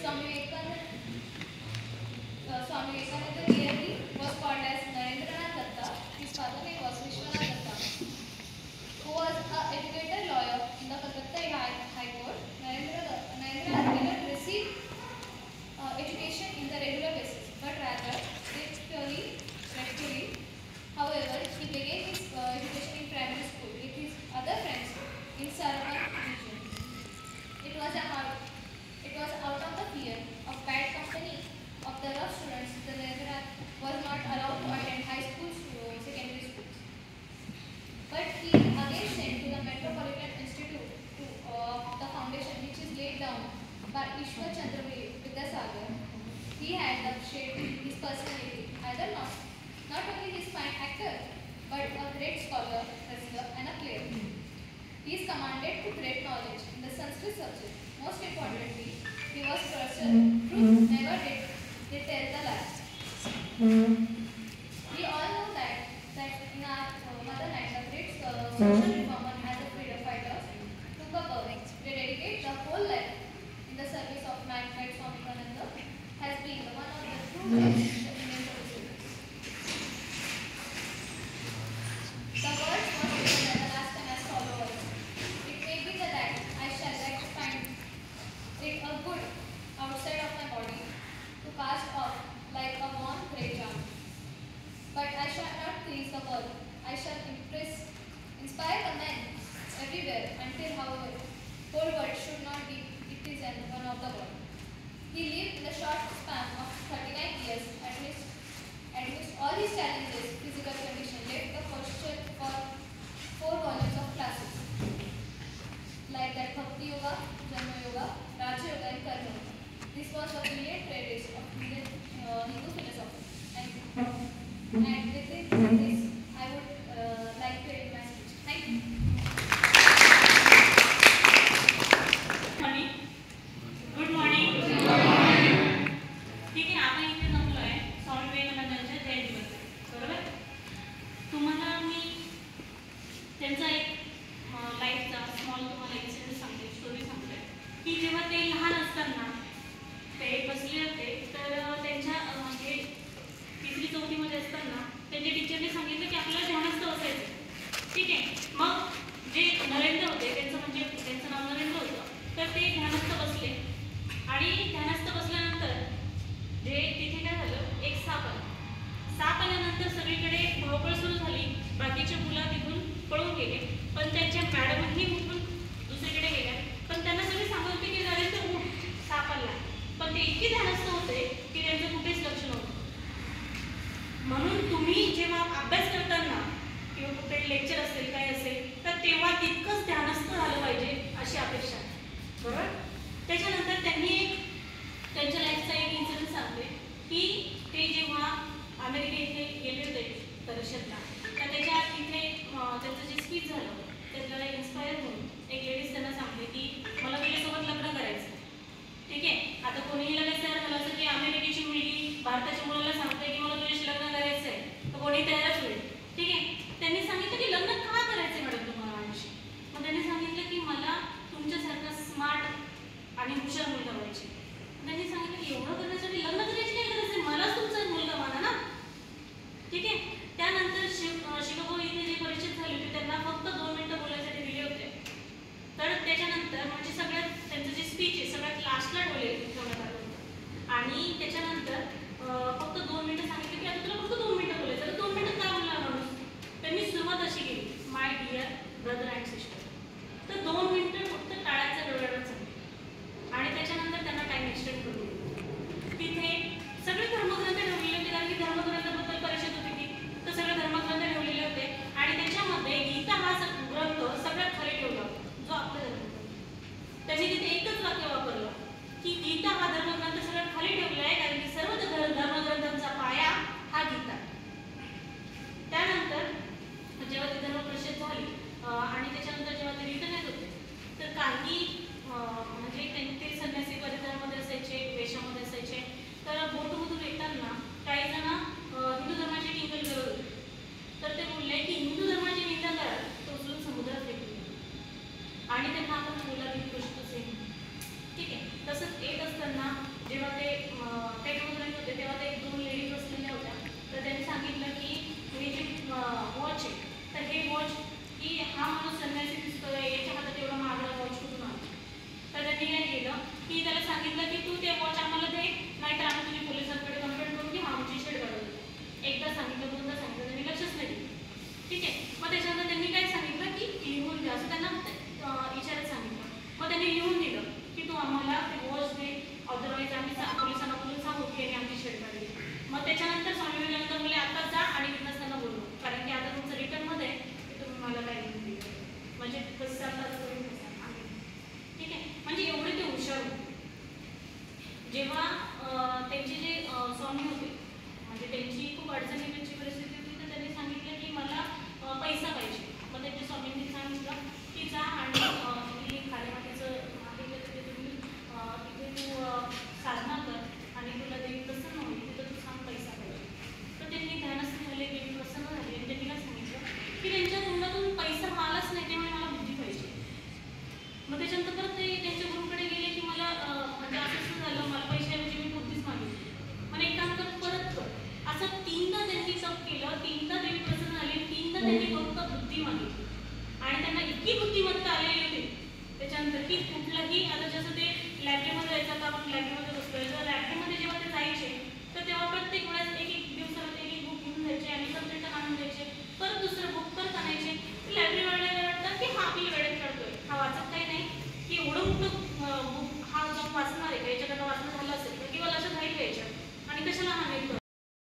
Swami Vivekananda really was called as Narendranath Datta. His father name was Vishwanath Datta, who was an educated lawyer in the Calcutta High Court. Narendranath did not receive education in the regular basis, but rather spiritually. However, he began his education in primary school with his other friends in Saranam region. It was out of the fear of bad company of the rough students that Narendranath was not allowed to attend high schools or secondary schools. But he again sent to the Metropolitan Institute of the foundation, which is laid down by Ishwar Chandra Vidyasagar. He had shaped his personality, either not only his fine actor, but a great scholar, wrestler, and a player. He is commanded to great knowledge in the Sanskrit subject. Most importantly, he was a person who never did tell the lies. We all know that in our motherland, the great social reformer as a freedom fighter took up birth. They dedicate the whole life in the service of Swami Vivekananda, has been one of the true heroes of the Indian society. The words were written at the last time as follows: it may be that I shall like to find it a good outside of my body to cast off like a warm grey jam. But I shall not please the world. I shall inspire the men everywhere until, however, whole world should not be it is one of the world. He lived in a short span of 39 years, amidst all his challenges, physical condition laid the posture for 4 volumes of classes, like that Bhakti Yoga, Janma Yoga, Raja Yoga, and Karma Yoga. This was a brilliant treatise of Hindu philosophy. And with this, I would like to end my speech. Thank you. Good morning. ठीक आहे, आपण इथे जमलो आहे स्वामी विवेकानंदांच्या जयंतीबद्दल, बरोबर. तुम्हाला मी त्यांचा एक लाईफचा स्मॉल तुम्हाला इन्सिडेंट सांगते, स्टोरी सांगते की जेव्हा ते लहान असताना ते बसले होते, तर त्यांच्या म्हणजे 3री-4थीमध्ये असताना त्यांच्या टीचरने सांगितलं की आपल्याला ध्यानस्थ बसायचं. ठीक आहे, मग जे नरेंद्र होते, त्यांचं नाव नरेंद्र होतं, तर ते ध्यानस्थ बसले. आणि ध्यानस्थ बसल्यानंतर जे तिथे काय झालं, एक साप आल्यानंतर सगळीकडे धावपळ सुरू झाली. बाकीचे मुलं तिथून पळून गेले, पण त्यांच्या मॅडमही उठून दुसरीकडे गेल्या. पण त्यांना सगळे सांगत होते की नरेंद्र उठ, साप आला. पण ते इतके ध्यानस्थ होते की त्यांचं कुठेच लक्ष नव्हतं. म्हणून तुम्ही जेव्हा अभ्यास करताना किंवा कुठे लेक्चर असेल काय असेल, तर तेव्हा तितकंच ध्यानस्थ झालं पाहिजे अशी अपेक्षा, बरोबर. त्याच्यानंतर त्यांनी त्यांच्या लाईफचा एक इन्सिडेंट सांगते की ते जेव्हा अमेरिका इथे गेले होते परिषदला, तर त्याच्या इथे त्यांचं जे स्पीच झालं त्याला इन्स्पायर होऊन एक लेडीज त्यांना सांगते की मला तुझ्यासोबत लग्न करायचं. ठीक आहे, आता कोणीही लगेच तयार झालं असं की अमेरिकेची मुलगी भारताच्या मुलाला सांगते की मला तुझ्याशी लग्न करायचं आहे, तर कोणी तयारच होईल. ठीक आहे, त्यांनी सांगितलं की लग्न का करायचं मॅडम तुम्हाला माझ्याशी. मग त्यांनी सांगितलं की मला तुमच्यासारखं स्मार्ट आणि हुशार मुलगा पाहिजे. त्यांनी सांगितलं की एवढं करण्यासाठी लग्न करायची काय गरज आहे, मलाच तुमचा मुलगा माना ना. ठीक आहे, त्यानंतर शिकागो इथे जी परिषद झाली होती त्यांना फक्त 2 मिनिटं बोलायसाठी दिले होते. तर त्याच्यानंतर म्हणजे सगळ्यात त्यांचं जे स्पीच आहे सगळ्यात लास्टला ठेवण्यात आलं होतं. आणि त्याच्यानंतर फक्त 2 मिनिटं सांगितलं की आता तुला फक्त 2 मिनिटं बोलायचं. तर 2 मिनिटं काय बोलणार माणूस. त्यांनी सुरुवात अशी केली, my dear brother and sister. तर 2 मिनिटं फक्त टाळ्याचा गडगडाट सांगितलं. आणि त्याच्यानंतर त्यांना टाइम एक्सटेंड करू. तिथे सगळे धर्मग्रंथ ठेवलेले होते, कारण की धर्मग्रंथाबद्दल परिषद होती ती. तर सगळे धर्मग्रंथ ठेवलेले होते आणि त्याच्यामध्ये गीता हा ग्रंथ सगळ्यात खाली ठेवला, जो आपला धर्मग्रंथ. त्यांनी तिथे एकच वाक्य वापरलं की गीता हा धर्मग्रंथ सगळ्यात खाली ठेवला आहे, कारण की सर्व धर्मग्रंथांचा पाया हा गीता. म्हणजे अदरवाईज आम्ही पोलिसांना बोलून सांगू की यांनी आमची छेड काढली. मग त्याच्यानंतर स्वामी विवेकानंद बोलले आता जा आणि बिझनेसला बोलू, कारण की आता तुमचं रिटर्नमध्ये तुम्ही मला काही नाही दिलं, म्हणजे कसं आता ठीक आहे. म्हणजे एवढे ते हुशार होते. जेव्हा त्यांचे जे स्वामी होते म्हणजे त्यांची खूप अडचणीची परिस्थिती होती, तर त्यांनी सांगितलं की मला पैसा पाहिजे. मग त्यांच्या स्वामींनी सांगितलं की जा आणि तुम्ही खालेमातीचं आहे तिथे तुम्ही तिथे तू साधना कर आणि तुला देवी प्रसन्न होईल, तिथं तू सांग पैसा पाहिजे. तर त्यांनी ध्यानस्थ झाले, देवी प्रसन्न झाली आणि त्यांनी काय सांगितलं की त्यांच्या तोंडातून पैसा आलाच नाही, त्यामुळे मला बुद्धी पाहिजे. मग त्याच्यानंतर परत ते त्यांच्या गुरुकडे गेले की मला म्हणजे असं झालं, मला पैशाऐवजी मी बुद्धीच मागितली. मला एक काम कर, परत कर. असं 3दा त्यांनी तप केलं, 3दा देवी प्रसन्न झाली, 3दा त्यांनी फक्त बुद्धी मागितली आणि त्यांना इतकी बुद्धिमत्ता आलेली होती त्याच्यानंतर की कुठलंही आता जसं ते लायब्ररीमध्ये जायचं, आता आपण लायब्ररीमध्ये बसतोय, तर लायब्ररीमध्ये जेव्हा ते जायचे तर तेव्हा प्रत्येक वेळेस